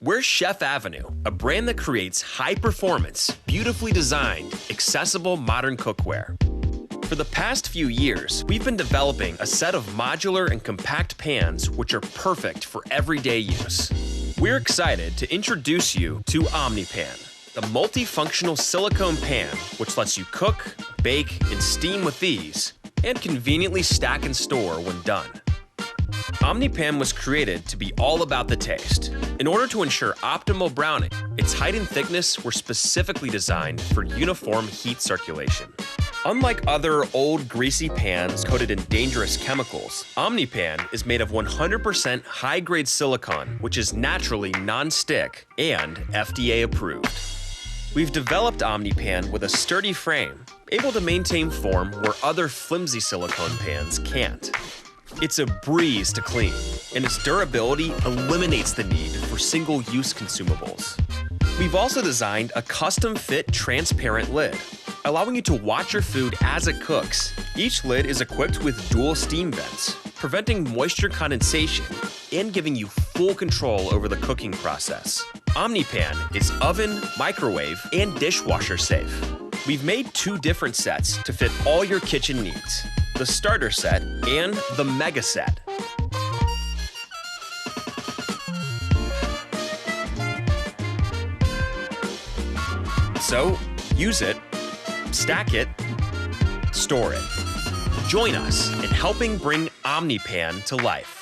We're Chef Avenue, a brand that creates high-performance, beautifully designed, accessible modern cookware. For the past few years, we've been developing a set of modular and compact pans which are perfect for everyday use. We're excited to introduce you to OMNIPAN, the multifunctional silicone pan which lets you cook, bake, and steam with ease, and conveniently stack and store when done. OMNIPAN was created to be all about the taste. In order to ensure optimal browning, its height and thickness were specifically designed for uniform heat circulation. Unlike other old greasy pans coated in dangerous chemicals, OMNIPAN is made of 100% high-grade silicone, which is naturally non-stick and FDA approved. We've developed OMNIPAN with a sturdy frame, able to maintain form where other flimsy silicone pans can't. It's a breeze to clean, and its durability eliminates the need for single-use consumables. We've also designed a custom-fit transparent lid, allowing you to watch your food as it cooks. Each lid is equipped with dual steam vents, preventing moisture condensation and giving you full control over the cooking process. OMNIPAN is oven, microwave, and dishwasher safe. We've made 2 different sets to fit all your kitchen needs: the starter set and the mega set. So, use it, stack it, store it. Join us in helping bring OMNIPAN to life.